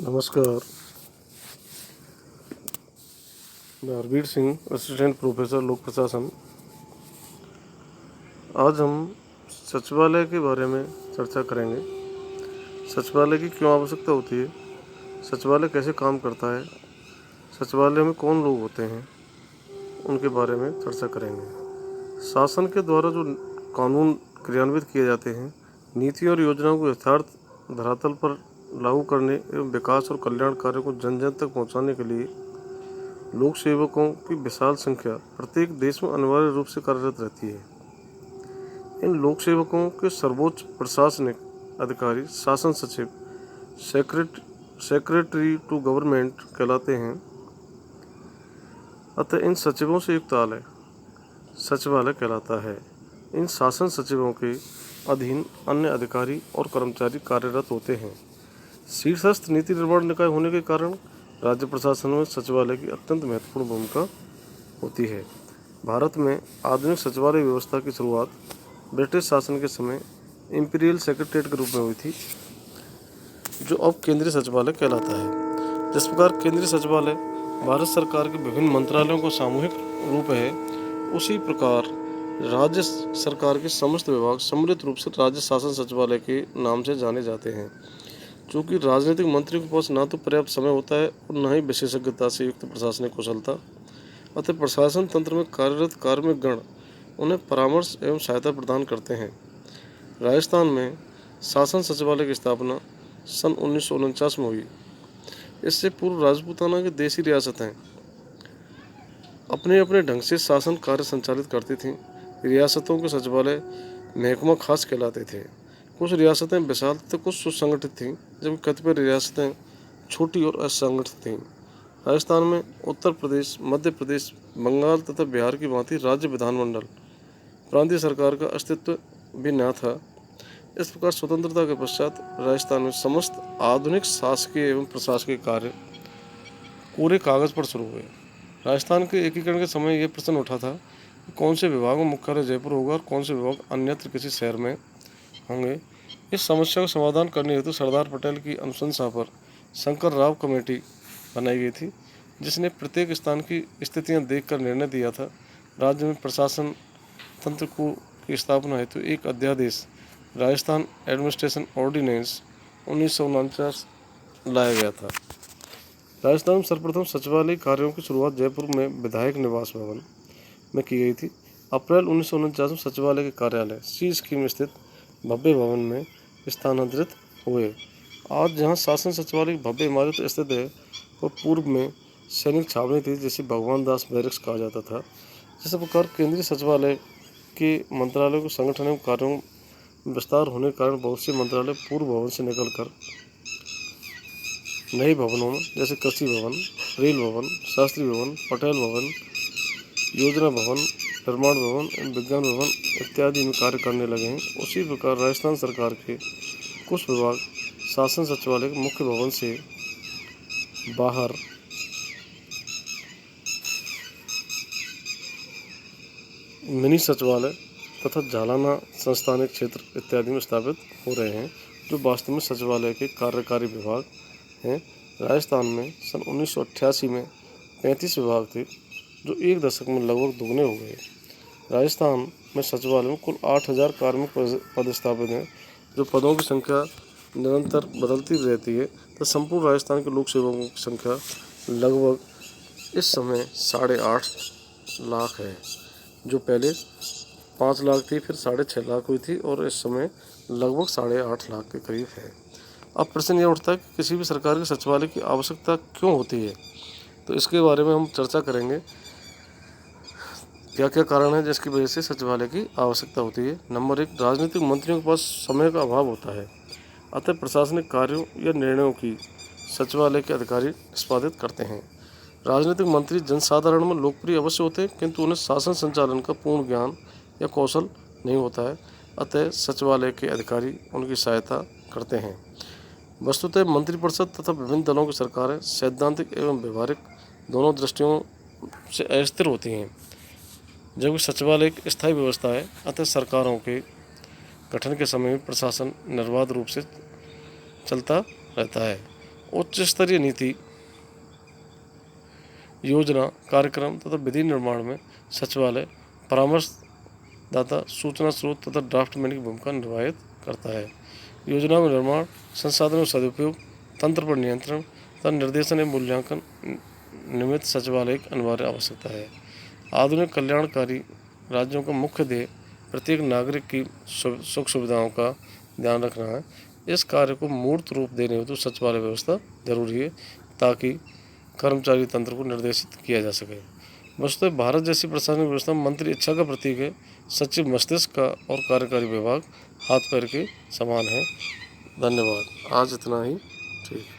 नमस्कार। मैं Harbir Singh, assistant professor लोक प्रशासन। आज हम सचिवालय के बारे में चर्चा करेंगे। सचिवालय की क्यों आवश्यकता होती है, सचिवालय कैसे काम करता है, सचिवालय में कौन लोग होते हैं, उनके बारे में चर्चा करेंगे। शासन के द्वारा जो कानून क्रियान्वित किए जाते हैं, नीति और योजनाओं को यथार्थ धरातल पर लागू करने एवं विकास और कल्याण कार्यों को जन जन तक पहुंचाने के लिए लोक सेवकों की विशाल संख्या प्रत्येक देश में अनिवार्य रूप से कार्यरत रहती है। इन लोक सेवकों के सर्वोच्च प्रशासनिक अधिकारी शासन सचिव, सेक्रेटरी टू गवर्नमेंट कहलाते हैं। अतः इन सचिवों से युक्त आलय सचिवालय कहलाता है। इन शासन सचिवों के अधीन अन्य अधिकारी और कर्मचारी कार्यरत होते हैं। शीर्षस्थ नीति निर्माण निकाय होने के कारण राज्य प्रशासन में सचिवालय की अत्यंत महत्वपूर्ण भूमिका होती है। भारत में आधुनिक सचिवालय व्यवस्था की शुरुआत ब्रिटिश शासन के समय इंपीरियल सेक्रेटेरिएट के रूप में हुई थी, जो अब केंद्रीय सचिवालय कहलाता है। जिस प्रकार केंद्रीय सचिवालय भारत सरकार के विभिन्न मंत्रालयों का सामूहिक रूप है, उसी प्रकार राज्य सरकार के समस्त विभाग सम्मिलित रूप से राज्य शासन सचिवालय के नाम से जाने जाते हैं। चूँकि राजनीतिक मंत्रियों के पास ना तो पर्याप्त समय होता है और न ही विशेषज्ञता से युक्त प्रशासनिक कुशलता, अतः प्रशासन तंत्र में कार्यरत कार्मिक गण उन्हें परामर्श एवं सहायता प्रदान करते हैं। राजस्थान में शासन सचिवालय की स्थापना सन 1949 में हुई। इससे पूर्व राजपूताना की देशी रियासतें अपने अपने ढंग से शासन कार्य संचालित करती थीं। रियासतों के सचिवालय महकमा खास कहलाते थे। कुछ रियासतें विशाल तथा कुछ सुसंगठित थीं, जबकि कतिपय रियासतें छोटी और असंगठित थीं। राजस्थान में उत्तर प्रदेश, मध्य प्रदेश, बंगाल तथा बिहार की भांति राज्य विधानमंडल, प्रांतीय सरकार का अस्तित्व भी न था। इस प्रकार स्वतंत्रता के पश्चात राजस्थान में समस्त आधुनिक शासकीय एवं प्रशासकीय कार्य पूरे कागज पर शुरू हुए। राजस्थान के एकीकरण के समय यह प्रश्न उठा था कि कौन से विभाग में मुख्यालय जयपुर होगा और कौन से विभाग अन्यत्र किसी शहर में होंगे। इस समस्या का समाधान करने हेतु सरदार पटेल की अनुशंसा पर शंकर राव कमेटी बनाई गई थी, जिसने प्रत्येक स्थान की स्थितियां देखकर निर्णय दिया था। राज्य में प्रशासन तंत्र की स्थापना हेतु एक अध्यादेश राजस्थान एडमिनिस्ट्रेशन ऑर्डिनेंस 1949 लाया गया था। राजस्थान में सर्वप्रथम सचिवालय कार्यों की शुरुआत जयपुर में विधायक निवास भवन में की गई थी। अप्रैल 1949 में सचिवालय के कार्यालय सी स्कीम स्थित भव्य भवन में स्थानांतरित हुए। आज जहां शासन सचिवालय की भव्य इमारत स्थित है, वह पूर्व में सैनिक छावनी थी, जिसे भगवान दास बैरक्स कहा जाता था। इस प्रकार केंद्रीय सचिवालय के मंत्रालयों के संगठन एवं कार्यों में विस्तार होने के कारण बहुत से मंत्रालय पूर्व भवन से निकलकर नए भवनों में, जैसे कृषि भवन, रेल भवन, शास्त्री भवन, पटेल भवन, योजना भवन, निर्माण भवन एवं विज्ञान भवन इत्यादि में कार्य करने लगे हैं। उसी प्रकार राजस्थान सरकार के कुछ विभाग शासन सचिवालय के मुख्य भवन से बाहर मिनी सचिवालय तथा झालाना संस्थानिक क्षेत्र इत्यादि में स्थापित हो रहे हैं, जो वास्तव में सचिवालय के कार्यकारी विभाग हैं। राजस्थान में सन 1988 में 35 विभाग थे, जो एक दशक में लगभग दोगुने हो गए। राजस्थान में सचिवालय में कुल 8000 कार्मिक पद स्थापित हैं, जो पदों की संख्या निरंतर बदलती रहती है। तो संपूर्ण राजस्थान के लोक सेवकों की संख्या लगभग इस समय 8.5 लाख है, जो पहले 5 लाख थी, फिर 6.5 लाख हुई थी और इस समय लगभग 8.5 लाख के करीब है। अब प्रश्न यह उठता है कि किसी भी सरकार के सचिवालय की आवश्यकता क्यों होती है, तो इसके बारे में हम चर्चा करेंगे। क्या क्या कारण है जिसकी वजह से सचिवालय की आवश्यकता होती है। नंबर 1, राजनीतिक मंत्रियों के पास समय का अभाव होता है, अतः प्रशासनिक कार्यों या निर्णयों की सचिवालय के अधिकारी निष्पादित करते हैं। राजनीतिक मंत्री जनसाधारण में लोकप्रिय अवश्य होते हैं, किंतु उन्हें शासन संचालन का पूर्ण ज्ञान या कौशल नहीं होता है, अतः सचिवालय के अधिकारी उनकी सहायता करते हैं। वस्तुतः मंत्रिपरिषद तथा विभिन्न दलों की सरकारें सैद्धांतिक एवं व्यवहारिक दोनों दृष्टियों से अस्थिर होती हैं, जबकि सचिवालय एक स्थायी व्यवस्था है। अतः सरकारों के गठन के समय में प्रशासन निर्बाध रूप से चलता रहता है उच्च स्तरीय नीति, योजना, कार्यक्रम तथा विधि निर्माण में सचिवालय परामर्शदाता, सूचना स्रोत तथा ड्राफ्टमैन की भूमिका निर्वाहित करता है। योजनाओं का निर्माण, संसाधनों का सदुपयोग, तंत्र पर नियंत्रण तथा निर्देशन एवं मूल्यांकन निमित्त सचिवालय की अनिवार्य आवश्यकता है। आधुनिक कल्याणकारी राज्यों का मुख्य ध्येय प्रत्येक नागरिक की सुख सुविधाओं का ध्यान रखना है। इस कार्य को मूर्त रूप देने हेतु सचिवालय व्यवस्था जरूरी है, ताकि कर्मचारी तंत्र को निर्देशित किया जा सके। वस्तुतः भारत जैसी प्रशासनिक व्यवस्था में मंत्री इच्छा का प्रतीक है, सचिव मस्तिष्क का और कार्यकारी विभाग हाथ पैर के समान है। धन्यवाद। आज इतना ही। ठीक।